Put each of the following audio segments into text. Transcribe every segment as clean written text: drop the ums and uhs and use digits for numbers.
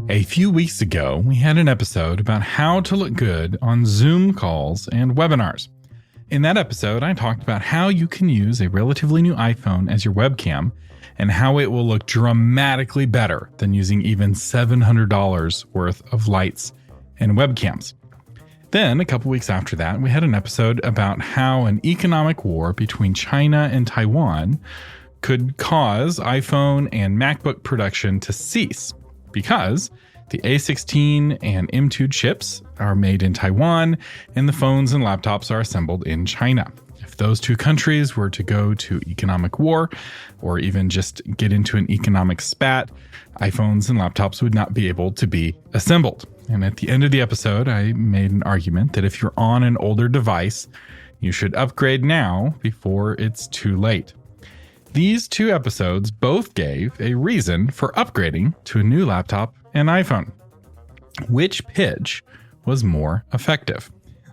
A few weeks ago, we had an episode about how to look good on Zoom calls and webinars. In that episode, I talked about how you can use a relatively new iPhone as your webcam and how it will look dramatically better than using even $700 worth of lights and webcams. Then, a couple weeks after that, we had an episode about how an economic war between China and Taiwan could cause iPhone and MacBook production to cease because the A16 and M2 chips are made in Taiwan and the phones and laptops are assembled in China. If those two countries were to go to economic war or even just get into an economic spat, iPhones and laptops would not be able to be assembled. And at the end of the episode, I made an argument that if you're on an older device, you should upgrade now before it's too late. These two episodes both gave a reason for upgrading to a new laptop and iPhone. Which pitch was more effective?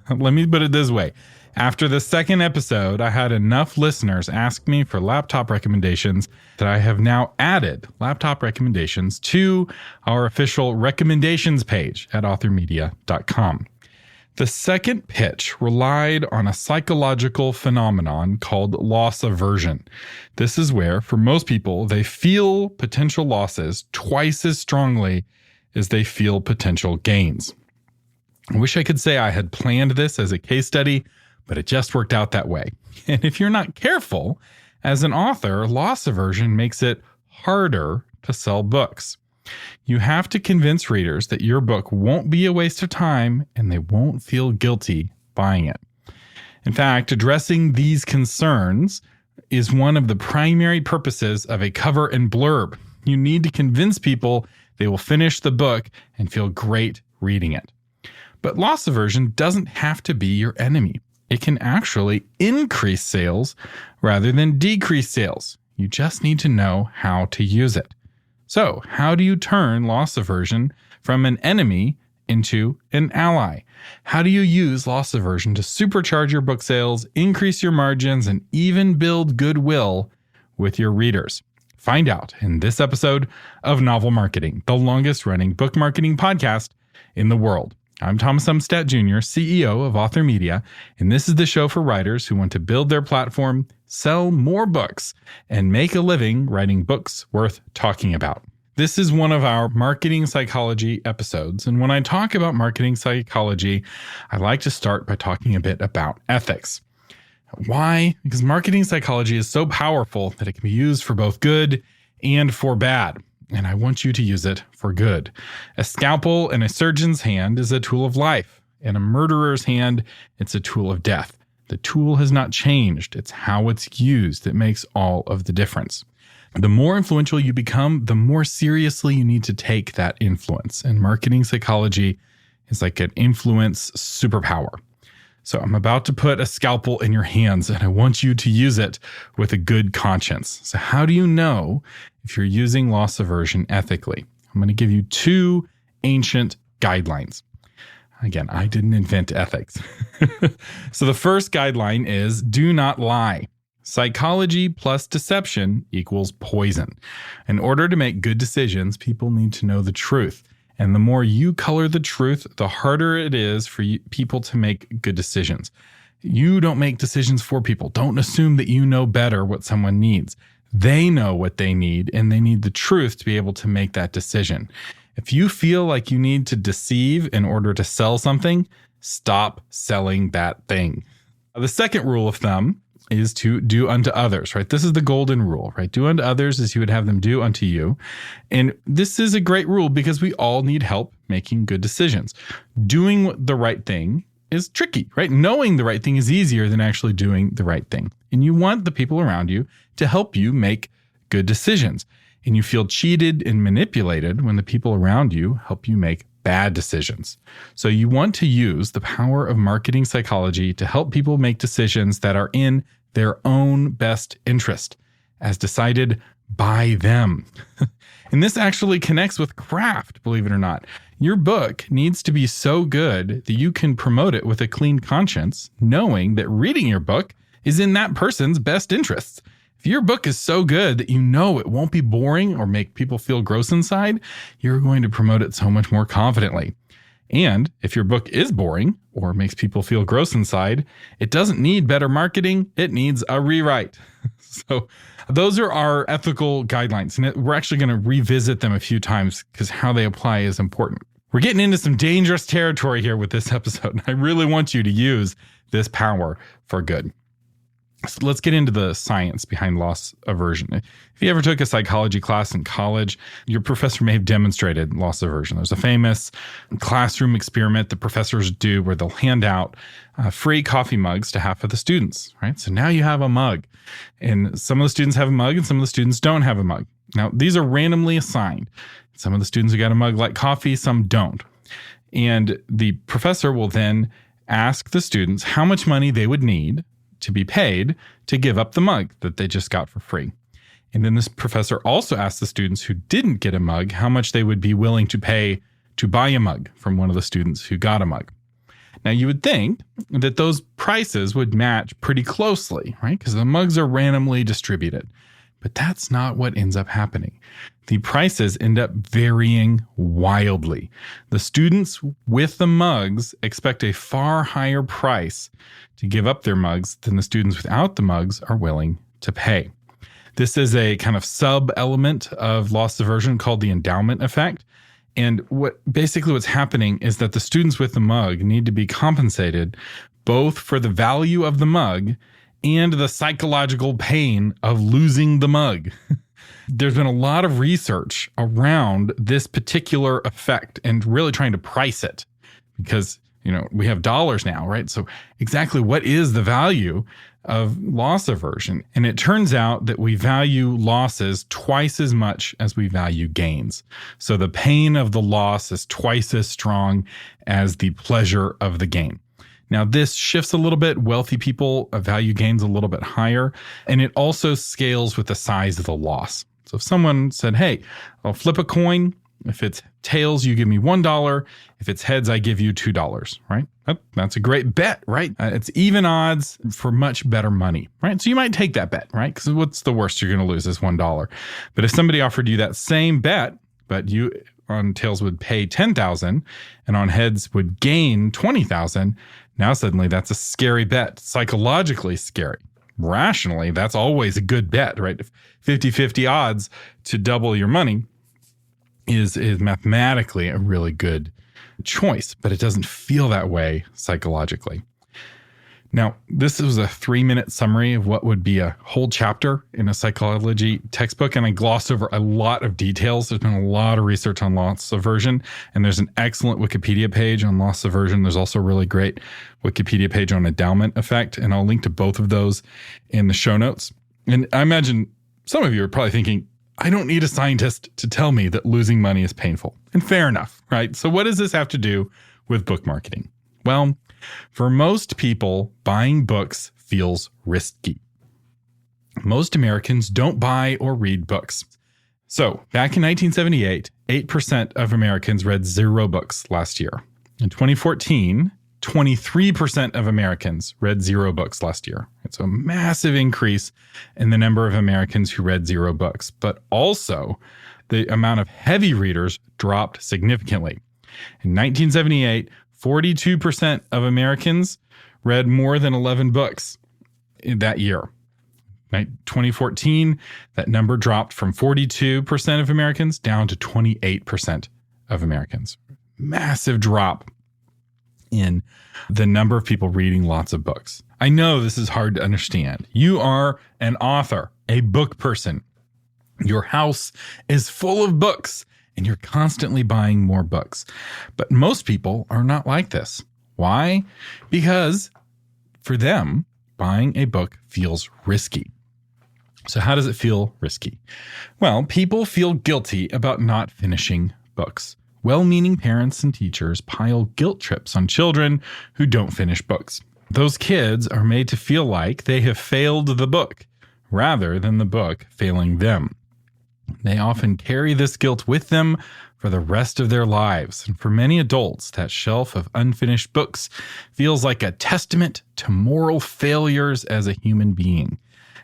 Let me put it this way. After the second episode, I had enough listeners ask me for laptop recommendations that I have now added laptop recommendations to our official recommendations page at authormedia.com. The second pitch relied on a psychological phenomenon called loss aversion. This is where, for most people, they feel potential losses twice as strongly as they feel potential gains. I wish I could say I had planned this as a case study, but it just worked out that way. And if you're not careful, as an author, loss aversion makes it harder to sell books. You have to convince readers that your book won't be a waste of time and they won't feel guilty buying it. In fact, addressing these concerns is one of the primary purposes of a cover and blurb. You need to convince people they will finish the book and feel great reading it. But loss aversion doesn't have to be your enemy. It can actually increase sales rather than decrease sales. You just need to know how to use it. So, how do you turn loss aversion from an enemy into an ally? How do you use loss aversion to supercharge your book sales, increase your margins, and even build goodwill with your readers? Find out in this episode of Novel Marketing, the longest-running book marketing podcast in the world. I'm Thomas Umstattd Jr., CEO of Author Media, and this is the show for writers who want to build their platform, sell more books, and make a living writing books worth talking about. This is one of our marketing psychology episodes, and when I talk about marketing psychology, I like to start by talking a bit about ethics. Why? Because marketing psychology is so powerful that it can be used for both good and for bad. And I want you to use it for good. A scalpel in a surgeon's hand is a tool of life. In a murderer's hand, it's a tool of death. The tool has not changed. It's how it's used that makes all of the difference. The more influential you become, the more seriously you need to take that influence. And marketing psychology is like an influence superpower. So I'm about to put a scalpel in your hands, and I want you to use it with a good conscience. So how do you know if you're using loss aversion ethically? I'm going to give you two ancient guidelines. Again, I didn't invent ethics. So the first guideline is do not lie. Psychology plus deception equals poison. In order to make good decisions, people need to know the truth. And the more you color the truth, the harder it is for people to make good decisions. You don't make decisions for people. Don't assume that you know better what someone needs. They know what they need, and they need the truth to be able to make that decision. If you feel like you need to deceive in order to sell something, stop selling that thing. The second rule of thumb is to do unto others, right? This is the golden rule, right? Do unto others as you would have them do unto you. And this is a great rule because we all need help making good decisions. Doing the right thing is tricky, right? Knowing the right thing is easier than actually doing the right thing. And you want the people around you to help you make good decisions. And you feel cheated and manipulated when the people around you help you make bad decisions. So you want to use the power of marketing psychology to help people make decisions that are in their own best interest, as decided by them. And this actually connects with craft, believe it or not. Your book needs to be so good that you can promote it with a clean conscience, knowing that reading your book is in that person's best interests. If your book is so good that you know it won't be boring or make people feel gross inside, you're going to promote it so much more confidently. And if your book is boring or makes people feel gross inside, it doesn't need better marketing. It needs a rewrite. So those are our ethical guidelines. And we're actually going to revisit them a few times because how they apply is important. We're getting into some dangerous territory here with this episode. I really want you to use this power for good. So let's get into the science behind loss aversion. If you ever took a psychology class in college, your professor may have demonstrated loss aversion. There's a famous classroom experiment that professors do where they'll hand out free coffee mugs to half of the students, right? So now you have a mug, and some of the students have a mug and some of the students don't have a mug. Now, these are randomly assigned. Some of the students who got a mug like coffee, some don't. And the professor will then ask the students how much money they would need to be paid to give up the mug that they just got for free. And then this professor also asked the students who didn't get a mug how much they would be willing to pay to buy a mug from one of the students who got a mug. Now, you would think that those prices would match pretty closely, right? Because the mugs are randomly distributed. But that's not what ends up happening. The prices end up varying wildly. The students with the mugs expect a far higher price to give up their mugs than the students without the mugs are willing to pay. This is a kind of sub-element of loss aversion called the endowment effect. And what's happening is that the students with the mug need to be compensated both for the value of the mug and the psychological pain of losing the mug. There's been a lot of research around this particular effect and really trying to price it because, we have dollars now, right? So exactly what is the value of loss aversion? And it turns out that we value losses twice as much as we value gains. So the pain of the loss is twice as strong as the pleasure of the gain. Now, this shifts a little bit. Wealthy people value gains a little bit higher, and it also scales with the size of the loss. So if someone said, hey, I'll flip a coin. If it's tails, you give me $1. If it's heads, I give you $2, right? That's a great bet, right? It's even odds for much better money, right? So you might take that bet, right? Because what's the worst you're going to lose is $1. But if somebody offered you that same bet, but you on tails would pay $10,000 and on heads would gain $20,000, now suddenly that's a scary bet, psychologically scary. Rationally, that's always a good bet, right? 50-50 odds to double your money is mathematically a really good choice, but it doesn't feel that way psychologically. Now, this was a 3-minute summary of what would be a whole chapter in a psychology textbook, and I glossed over a lot of details. There's been a lot of research on loss aversion, and there's an excellent Wikipedia page on loss aversion. There's also a really great Wikipedia page on endowment effect, and I'll link to both of those in the show notes. And I imagine some of you are probably thinking, I don't need a scientist to tell me that losing money is painful. And fair enough, right? So what does this have to do with book marketing? Well, for most people, buying books feels risky. Most Americans don't buy or read books. So back in 1978, 8% of Americans read 0 books last year. In 2014, 23% of Americans read 0 books last year. It's a massive increase in the number of Americans who read 0 books, but also the amount of heavy readers dropped significantly. In 1978, 42% of Americans read more than 11 books in that year. 2014, that number dropped from 42% of Americans down to 28% of Americans. Massive drop in the number of people reading lots of books. I know this is hard to understand. You are an author, a book person. Your house is full of books, and you're constantly buying more books. But most people are not like this. Why? Because for them, buying a book feels risky. So how does it feel risky? Well, people feel guilty about not finishing books. Well-meaning parents and teachers pile guilt trips on children who don't finish books. Those kids are made to feel like they have failed the book rather than the book failing them. They often carry this guilt with them for the rest of their lives. And for many adults, that shelf of unfinished books feels like a testament to moral failures as a human being.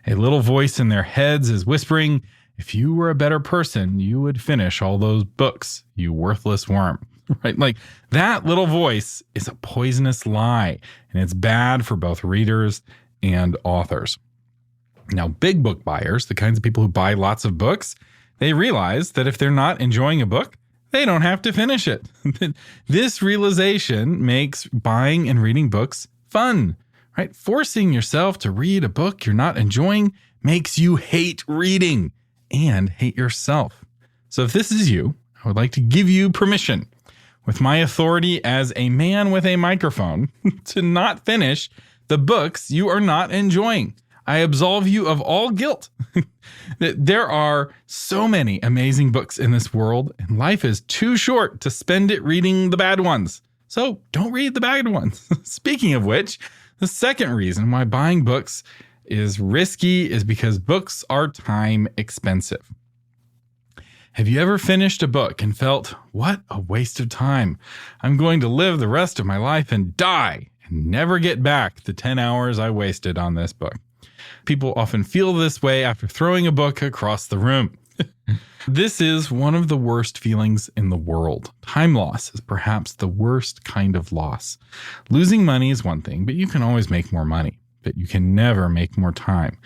A little voice in their heads is whispering, if you were a better person, you would finish all those books, you worthless worm. Right? Like that little voice is a poisonous lie, and it's bad for both readers and authors. Now, big book buyers, the kinds of people who buy lots of books, they realize that if they're not enjoying a book, they don't have to finish it. This realization makes buying and reading books fun, right? Forcing yourself to read a book you're not enjoying makes you hate reading and hate yourself. So if this is you, I would like to give you permission, with my authority as a man with a microphone, to not finish the books you are not enjoying. I absolve you of all guilt. There are so many amazing books in this world, and life is too short to spend it reading the bad ones. So don't read the bad ones. Speaking of which, the second reason why buying books is risky is because books are time expensive. Have you ever finished a book and felt, what a waste of time? I'm going to live the rest of my life and die and never get back the 10 hours I wasted on this book. People often feel this way after throwing a book across the room. This is one of the worst feelings in the world. Time loss is perhaps the worst kind of loss. Losing money is one thing, but you can always make more money. But you can never make more time.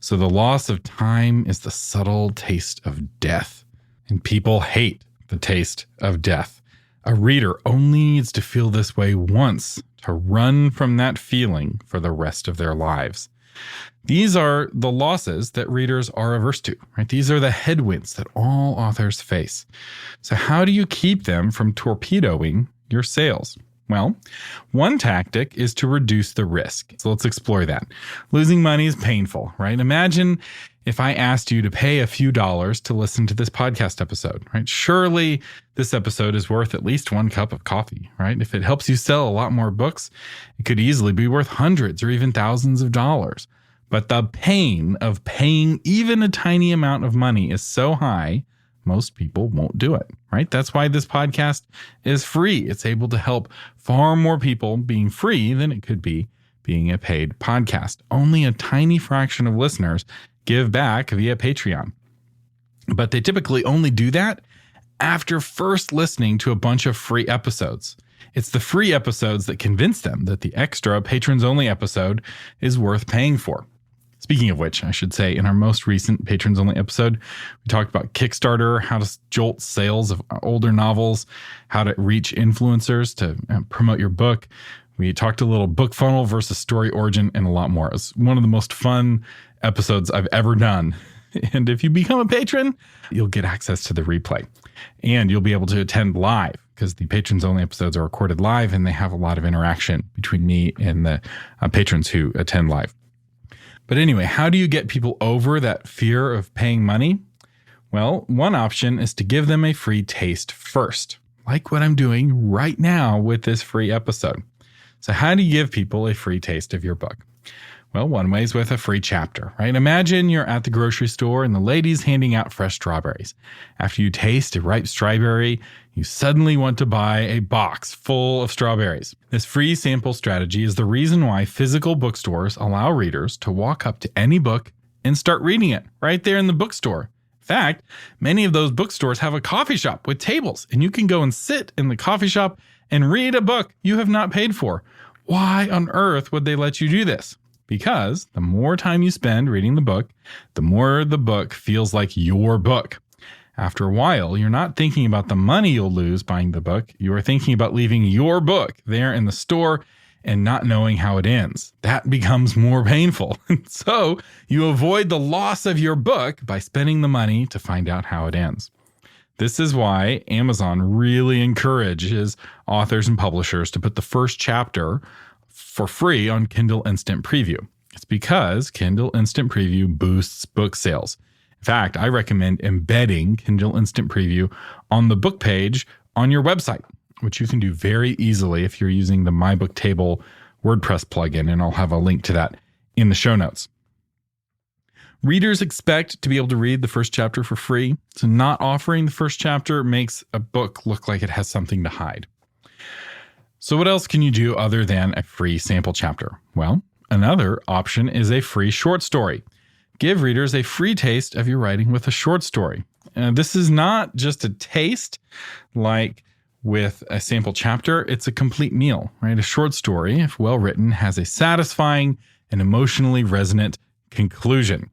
So the loss of time is the subtle taste of death. And people hate the taste of death. A reader only needs to feel this way once to run from that feeling for the rest of their lives. These are the losses that readers are averse to, right? These are the headwinds that all authors face. So how do you keep them from torpedoing your sales? Well, one tactic is to reduce the risk. So let's explore that. Losing money is painful, right? Imagine if I asked you to pay a few dollars to listen to this podcast episode, right? Surely this episode is worth at least 1 cup of coffee, right? If it helps you sell a lot more books, it could easily be worth hundreds or even thousands of dollars. But the pain of paying even a tiny amount of money is so high, most people won't do it, right? That's why this podcast is free. It's able to help far more people being free than it could be being a paid podcast. Only a tiny fraction of listeners give back via Patreon. But they typically only do that after first listening to a bunch of free episodes. It's the free episodes that convince them that the extra patrons-only episode is worth paying for. Speaking of which, I should say, in our most recent patrons-only episode, we talked about Kickstarter, how to jolt sales of older novels, how to reach influencers to promote your book. We talked a little book funnel versus story origin and a lot more. It was one of the most fun episodes I've ever done. And if you become a patron, you'll get access to the replay. And you'll be able to attend live because the patrons-only episodes are recorded live and they have a lot of interaction between me and the patrons who attend live. But anyway, how do you get people over that fear of paying money? Well, one option is to give them a free taste first, like what I'm doing right now with this free episode. So how do you give people a free taste of your book? Well, one way is with a free chapter, right? Imagine you're at the grocery store and the lady's handing out fresh strawberries. After you taste a ripe strawberry, you suddenly want to buy a box full of strawberries. This free sample strategy is the reason why physical bookstores allow readers to walk up to any book and start reading it right there in the bookstore. In fact, many of those bookstores have a coffee shop with tables, and you can go and sit in the coffee shop and read a book you have not paid for. Why on earth would they let you do this? Because the more time you spend reading the book, the more the book feels like your book. After a while, you're not thinking about the money you'll lose buying the book. You are thinking about leaving your book there in the store and not knowing how it ends. That becomes more painful. So you avoid the loss of your book by spending the money to find out how it ends. This is why Amazon really encourages authors and publishers to put the first chapter for free on Kindle Instant Preview. It's because Kindle Instant Preview boosts book sales. In fact, I recommend embedding Kindle Instant Preview on the book page on your website, which you can do very easily if you're using the My Book Table WordPress plugin, and I'll have a link to that in the show notes. Readers expect to be able to read the first chapter for free, so not offering the first chapter makes a book look like it has something to hide. So what else can you do other than a free sample chapter? Well, another option is a free short story. give readers a free taste of your writing with a short story. This is not just a taste like with a sample chapter. It's a complete meal, right? A short story, if well written, has a satisfying and emotionally resonant conclusion.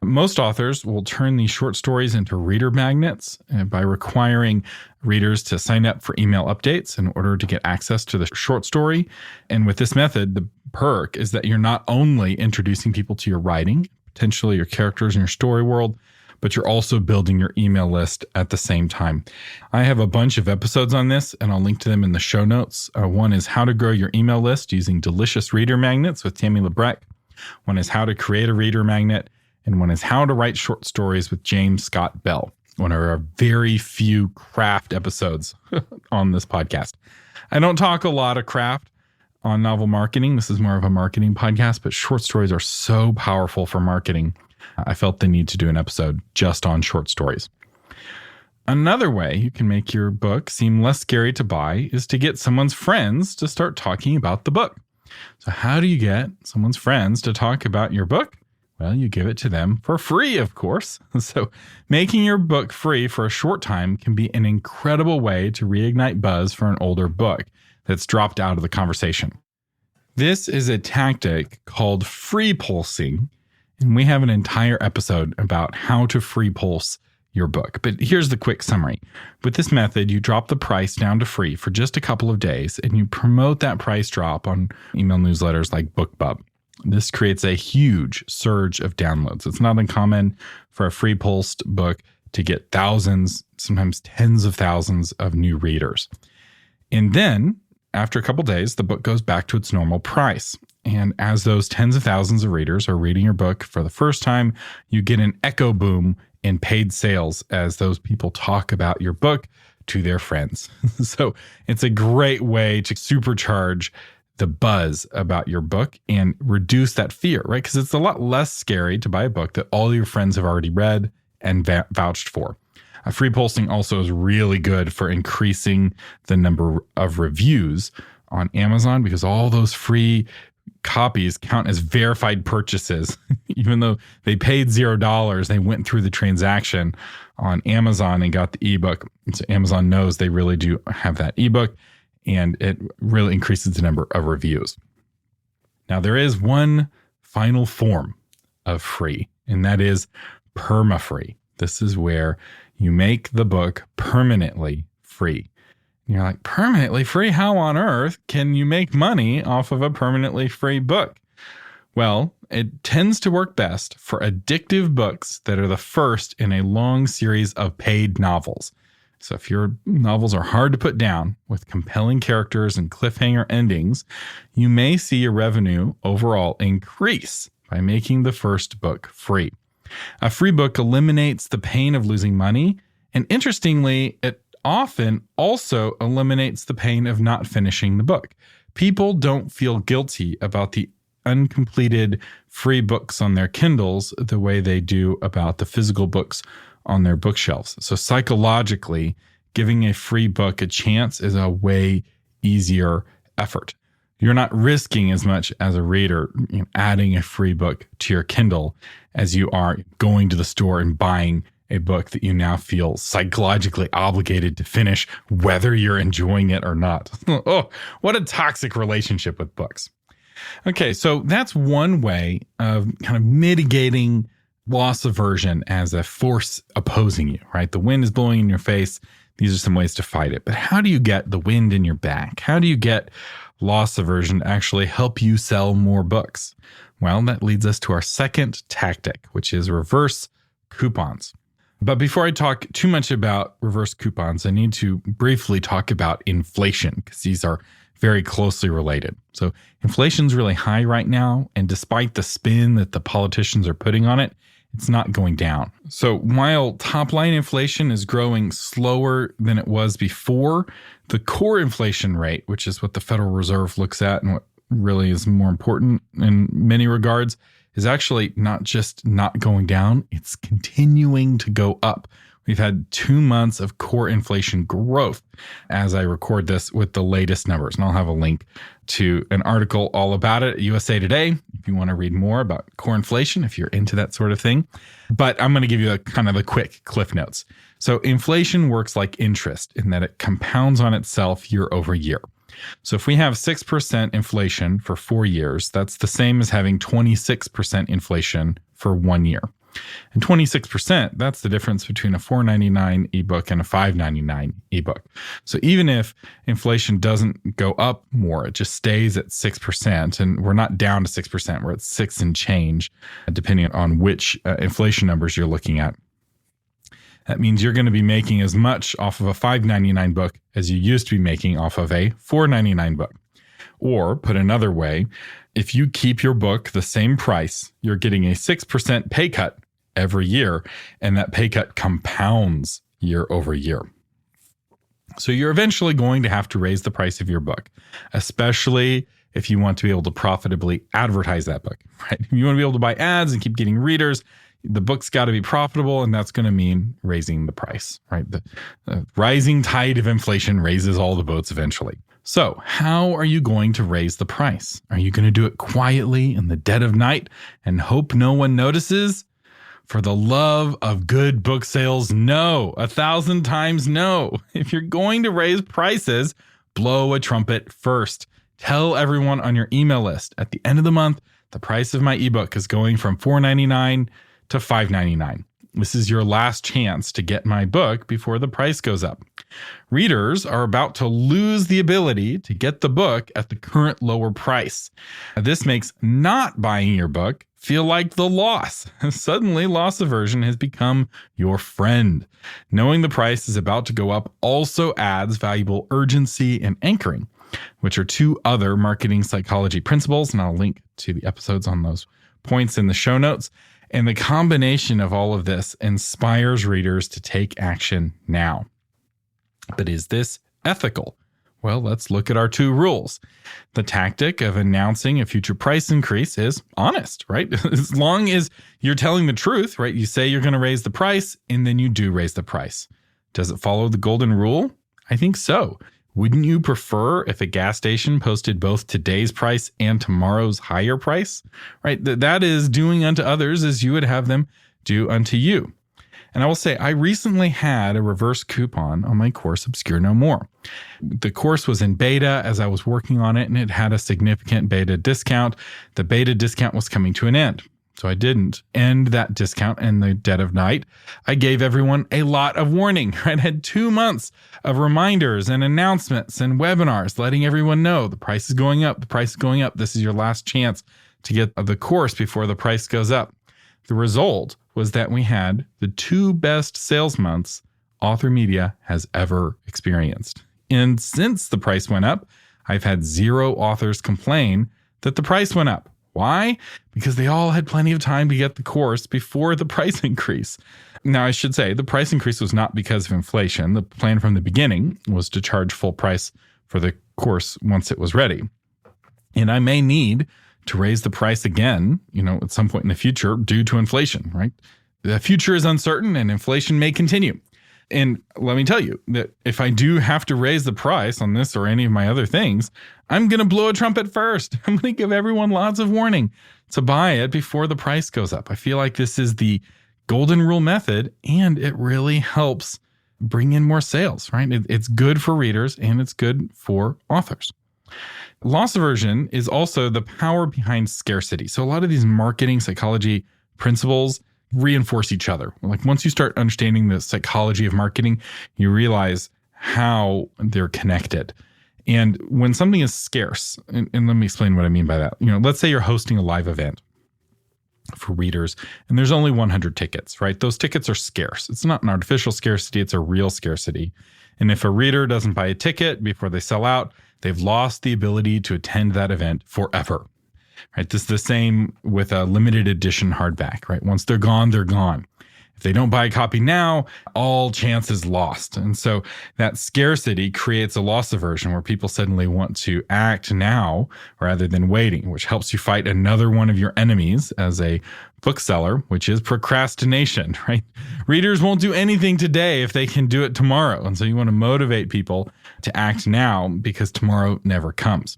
Most authors will turn these short stories into reader magnets by requiring readers to sign up for email updates in order to get access to the short story. And with this method, the perk is that you're not only introducing people to your writing, potentially your characters in your story world, but you're also building your email list at the same time. I have a bunch of episodes on this, and I'll link to them in the show notes. One is how to grow your email list using delicious reader magnets with Tammy Labreck. One is how to create a reader magnet. And one is how to write short stories with James Scott Bell, one of our very few craft episodes on this podcast. I don't talk a lot of craft on novel marketing. This is more of a marketing podcast, but short stories are so powerful for marketing. I felt the need to do an episode just on short stories. Another way you can make your book seem less scary to buy is to get someone's friends to start talking about the book. So how do you get someone's friends to talk about your book? Well, you give it to them for free, of course. So making your book free for a short time can be an incredible way to reignite buzz for an older book that's dropped out of the conversation. This is a tactic called free pulsing, and we have an entire episode about how to free pulse your book. But here's the quick summary. With this method, you drop the price down to free for just a couple of days, and you promote that price drop on email newsletters like BookBub. This creates a huge surge of downloads. It's not uncommon for a free pulsed book to get thousands, sometimes tens of thousands of new readers. And then after a couple days, the book goes back to its normal price. And as those tens of thousands of readers are reading your book for the first time, you get an echo boom in paid sales as those people talk about your book to their friends. So it's a great way to supercharge the buzz about your book and reduce that fear, right? Because it's a lot less scary to buy a book that all your friends have already read and vouched for. Free pulsing also is really good for increasing the number of reviews on Amazon because all those free copies count as verified purchases. Even though they paid $0, they went through the transaction on Amazon and got the ebook. So Amazon knows they really do have that ebook, and it really increases the number of reviews. Now, there is one final form of free, and that is perma-free. This is where you make the book permanently free. And you're like, permanently free? How on earth can you make money off of a permanently free book? Well, it tends to work best for addictive books that are the first in a long series of paid novels. So if your novels are hard to put down with compelling characters and cliffhanger endings, you may see your revenue overall increase by making the first book free. A free book eliminates the pain of losing money, and interestingly, it often also eliminates the pain of not finishing the book. People don't feel guilty about the uncompleted free books on their Kindles the way they do about the physical books on their bookshelves. So psychologically, giving a free book a chance is a way easier effort. You're not risking as much as a reader adding a free book to your Kindle as you are going to the store and buying a book that you now feel psychologically obligated to finish, whether you're enjoying it or not. Oh, what a toxic relationship with books. Okay, so that's one way of kind of mitigating loss aversion as a force opposing you, right? The wind is blowing in your face. These are some ways to fight it. But how do you get the wind in your back? How do you get loss aversion to actually help you sell more books? Well, that leads us to our second tactic, which is reverse coupons. But before I talk too much about reverse coupons, I need to briefly talk about inflation because these are very closely related. So inflation's really high right now, and despite the spin that the politicians are putting on it, it's not going down. So while top line inflation is growing slower than it was before, the core inflation rate, which is what the Federal Reserve looks at and what really is more important in many regards, is actually not just not going down, it's continuing to go up, We've had 2 months of core inflation growth as I record this with the latest numbers. And I'll have a link to an article all about it at USA Today if you want to read more about core inflation, if you're into that sort of thing. But I'm going to give you a kind of a quick cliff notes. So inflation works like interest in that it compounds on itself year over year. So if we have 6% inflation for 4 years, that's the same as having 26% inflation for 1 year. And 26%, that's the difference between a $4.99 ebook and a $5.99 ebook. So even if inflation doesn't go up more, it just stays at 6%, and we're not down to 6%, we're at 6 and change, depending on which inflation numbers you're looking at. That means you're going to be making as much off of a $5.99 book as you used to be making off of a $4.99 book. Or put another way, if you keep your book the same price, you're getting a 6% pay cut every year, and that pay cut compounds year over year. So you're eventually going to have to raise the price of your book, especially if you want to be able to profitably advertise that book, right? If you want to be able to buy ads and keep getting readers, the book's got to be profitable, and that's going to mean raising the price, right? The rising tide of inflation raises all the boats eventually. So how are you going to raise the price? Are you going to do it quietly in the dead of night and hope no one notices? For the love of good book sales, no. 1,000 times no. If you're going to raise prices, blow a trumpet first. Tell everyone on your email list at the end of the month, the price of my ebook is going from $4.99 to $5.99. This is your last chance to get my book before the price goes up. Readers are about to lose the ability to get the book at the current lower price. This makes not buying your book feel like the loss. Suddenly, loss aversion has become your friend. Knowing the price is about to go up also adds valuable urgency and anchoring, which are 2 other marketing psychology principles, and I'll link to the episodes on those points in the show notes. And the combination of all of this inspires readers to take action now. But is this ethical? Well, let's look at our 2 rules. The tactic of announcing a future price increase is honest, right? As long as you're telling the truth, right? You say you're going to raise the price, and then you do raise the price. Does it follow the golden rule? I think so. Wouldn't you prefer if a gas station posted both today's price and tomorrow's higher price? Right? That is doing unto others as you would have them do unto you. And I will say, I recently had a reverse coupon on my course, Obscure No More. The course was in beta as I was working on it, and it had a significant beta discount. The beta discount was coming to an end. So I didn't end that discount in the dead of night. I gave everyone a lot of warning, right? I had 2 months of reminders and announcements and webinars letting everyone know the price is going up, the price is going up. This is your last chance to get the course before the price goes up. The result was that we had the 2 best sales months Author Media has ever experienced. And since the price went up, I've had 0 authors complain that the price went up. Why? Because they all had plenty of time to get the course before the price increase. Now, I should say the price increase was not because of inflation. The plan from the beginning was to charge full price for the course once it was ready. And I may need to raise the price again, at some point in the future due to inflation, right? The future is uncertain and inflation may continue. And let me tell you that if I do have to raise the price on this or any of my other things, I'm going to blow a trumpet first. I'm going to give everyone lots of warning to buy it before the price goes up. I feel like this is the golden rule method, and it really helps bring in more sales, right? It's good for readers and it's good for authors. Loss aversion is also the power behind scarcity. So a lot of these marketing psychology principles reinforce each other. Like once you start understanding the psychology of marketing, you realize how they're connected. And when something is scarce, and let me explain what I mean by that. Let's say you're hosting a live event for readers and there's only 100 tickets, right? Those tickets are scarce. It's not an artificial scarcity, it's a real scarcity. And if a reader doesn't buy a ticket before they sell out, they've lost the ability to attend that event forever. Right? This is the same with a limited edition hardback, right? Once they're gone, they're gone. If they don't buy a copy now, all chance is lost. And so that scarcity creates a loss aversion where people suddenly want to act now rather than waiting, which helps you fight another one of your enemies as a bookseller, which is procrastination, right? Readers won't do anything today if they can do it tomorrow. And so you want to motivate people to act now because tomorrow never comes.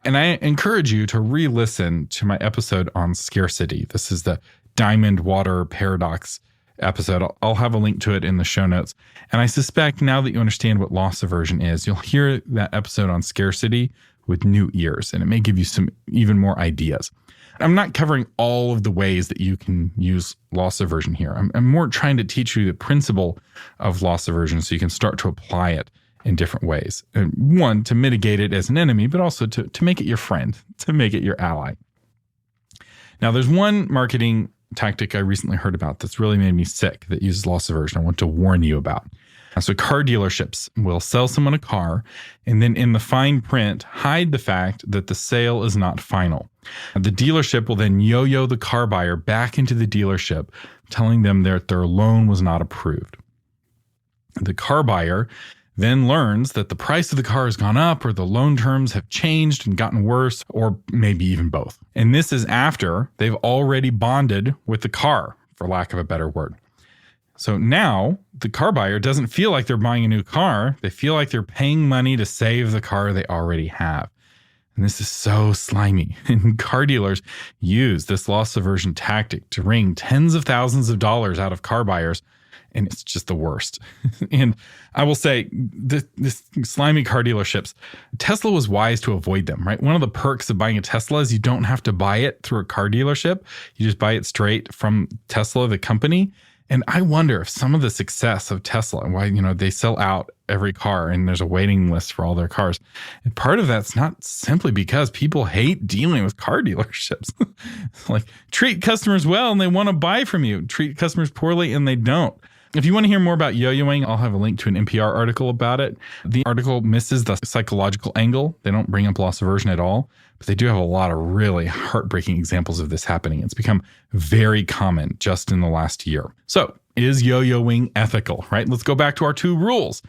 And I encourage you to re-listen to my episode on scarcity. This is the Diamond Water Paradox episode. I'll have a link to it in the show notes. And I suspect now that you understand what loss aversion is, you'll hear that episode on scarcity with new ears, and it may give you some even more ideas. I'm not covering all of the ways that you can use loss aversion here. I'm more trying to teach you the principle of loss aversion so you can start to apply it in different ways. And one, to mitigate it as an enemy, but also to make it your friend, to make it your ally. Now, there's one marketing tactic I recently heard about that's really made me sick that uses loss aversion I want to warn you about. So car dealerships will sell someone a car and then in the fine print hide the fact that the sale is not final. The dealership will then yo-yo the car buyer back into the dealership, telling them that their loan was not approved. The car buyer then learns that the price of the car has gone up or the loan terms have changed and gotten worse, or maybe even both. And this is after they've already bonded with the car, for lack of a better word. So now the car buyer doesn't feel like they're buying a new car. They feel like they're paying money to save the car they already have. And this is so slimy. And car dealers use this loss aversion tactic to wring tens of thousands of dollars out of car buyers. And it's just the worst. And I will say, this slimy car dealerships, Tesla was wise to avoid them, right? One of the perks of buying a Tesla is you don't have to buy it through a car dealership. You just buy it straight from Tesla, the company. And I wonder if some of the success of Tesla and why, they sell out every car and there's a waiting list for all their cars. And part of that's not simply because people hate dealing with car dealerships. Like, treat customers well and they want to buy from you. Treat customers poorly and they don't. If you want to hear more about yo-yoing, I'll have a link to an NPR article about it. The article misses the psychological angle. They don't bring up loss aversion at all, but they do have a lot of really heartbreaking examples of this happening. It's become very common just in the last year. So, is yo-yoing ethical, right? Let's go back to our two rules.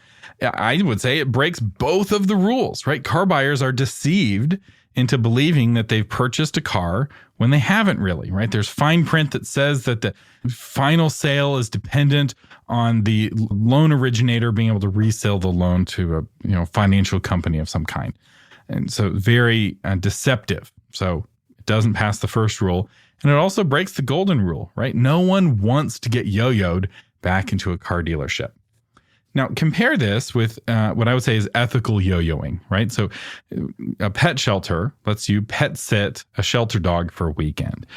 I would say it breaks both of the rules, right? Car buyers are deceived into believing that they've purchased a car when they haven't really, right? There's fine print that says that the final sale is dependent on the loan originator being able to resell the loan to a financial company of some kind. And so very deceptive. So it doesn't pass the first rule. And it also breaks the golden rule, right? No one wants to get yo-yoed back into a car dealership. Now, compare this with what I would say is ethical yo-yoing, right? So a pet shelter lets you pet sit a shelter dog for a weekend,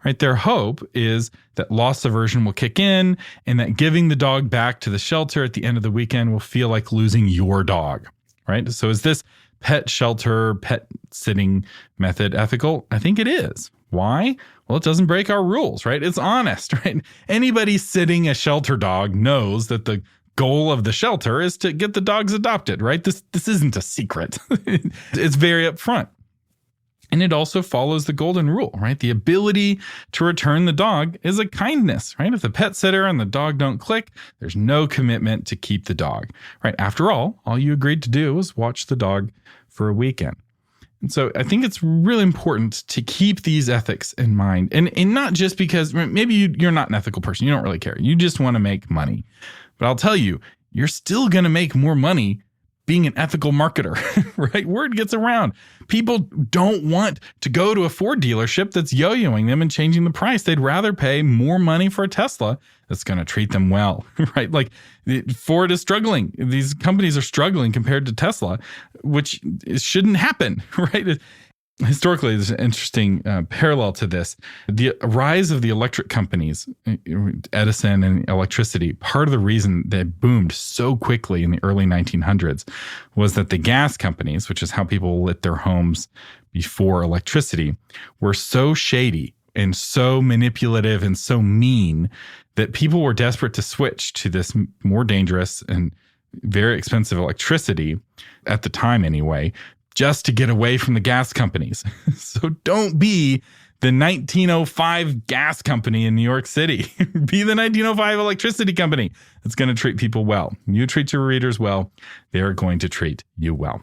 right? Their hope is that loss aversion will kick in and that giving the dog back to the shelter at the end of the weekend will feel like losing your dog, right? So is this pet shelter, pet sitting method ethical? I think it is. Why? Well, it doesn't break our rules, right? It's honest, right? Anybody sitting a shelter dog knows that the goal of the shelter is to get the dogs adopted, right? This isn't a secret. It's very upfront. And it also follows the golden rule, right? The ability to return the dog is a kindness, right? If the pet sitter and the dog don't click, there's no commitment to keep the dog, right? After all you agreed to do was watch the dog for a weekend. And so I think it's really important to keep these ethics in mind. And not just because maybe you're not an ethical person. You don't really care. You just want to make money. But I'll tell you, you're still going to make more money being an ethical marketer, right? Word gets around. People don't want to go to a Ford dealership that's yo-yoing them and changing the price. They'd rather pay more money for a Tesla that's going to treat them well, right? Like Ford is struggling. These companies are struggling compared to Tesla, which shouldn't happen, right? Historically, there's an interesting parallel to this. The rise of the electric companies, Edison and electricity, part of the reason they boomed so quickly in the early 1900s was that the gas companies, which is how people lit their homes before electricity, were so shady and so manipulative and so mean that people were desperate to switch to this more dangerous and very expensive electricity, at the time anyway, just to get away from the gas companies. So don't be the 1905 gas company in New York City. Be the 1905 electricity company that's going to treat people well. You treat your readers well, they're going to treat you well.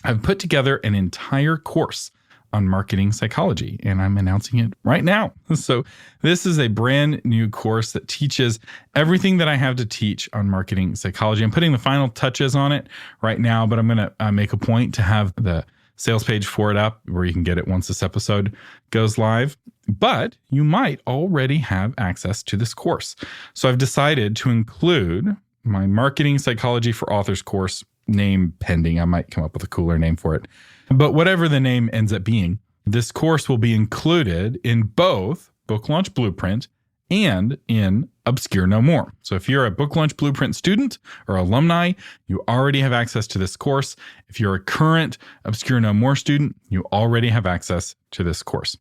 I've put together an entire course on marketing psychology, and I'm announcing it right now. So this is a brand new course that teaches everything that I have to teach on marketing psychology. I'm putting the final touches on it right now, but I'm going to make a point to have the sales page for it up where you can get it once this episode goes live. But you might already have access to this course. So I've decided to include my marketing psychology for authors course, name pending. I might come up with a cooler name for it. But whatever the name ends up being, this course will be included in both Book Launch Blueprint and in Obscure No More. So if you're a Book Launch Blueprint student or alumni, you already have access to this course. If you're a current Obscure No More student, you already have access to this course.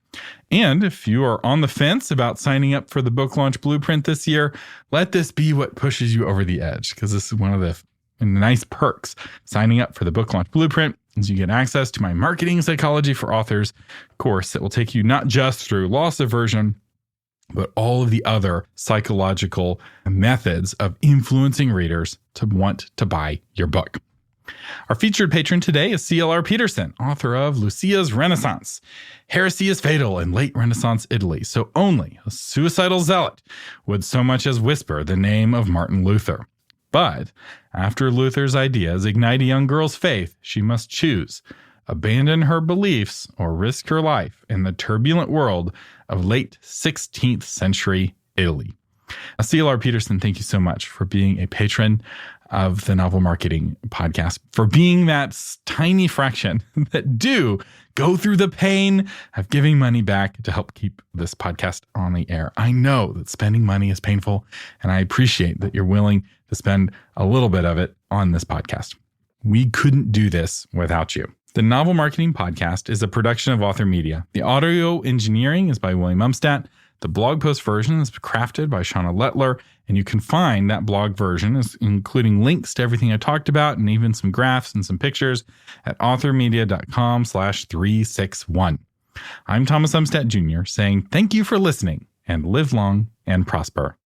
And if you are on the fence about signing up for the Book Launch Blueprint this year, let this be what pushes you over the edge, because this is one of the nice perks. Signing up for the Book Launch Blueprint is you get access to my Marketing Psychology for Authors course that will take you not just through loss aversion, but all of the other psychological methods of influencing readers to want to buy your book. Our featured patron today is C.L.R. Peterson, author of Lucia's Renaissance. Heresy is fatal in late Renaissance Italy, so only a suicidal zealot would so much as whisper the name of Martin Luther. But after Luther's ideas ignite a young girl's faith, she must choose: abandon her beliefs or risk her life in the turbulent world of late 16th century Italy. C.L.R. Peterson, thank you so much for being a patron of the Novel Marketing Podcast, for being that tiny fraction that do go through the pain of giving money back to help keep this podcast on the air. I know that spending money is painful, and I appreciate that you're willing to spend a little bit of it on this podcast. We couldn't do this without you. The Novel Marketing Podcast is a production of Author Media. The audio engineering is by William Umstadt. The blog post version is crafted by Shauna Lettler, and you can find that blog version, including links to everything I talked about and even some graphs and some pictures, at authormedia.com/361. I'm Thomas Umstadt Jr. saying thank you for listening, and live long and prosper.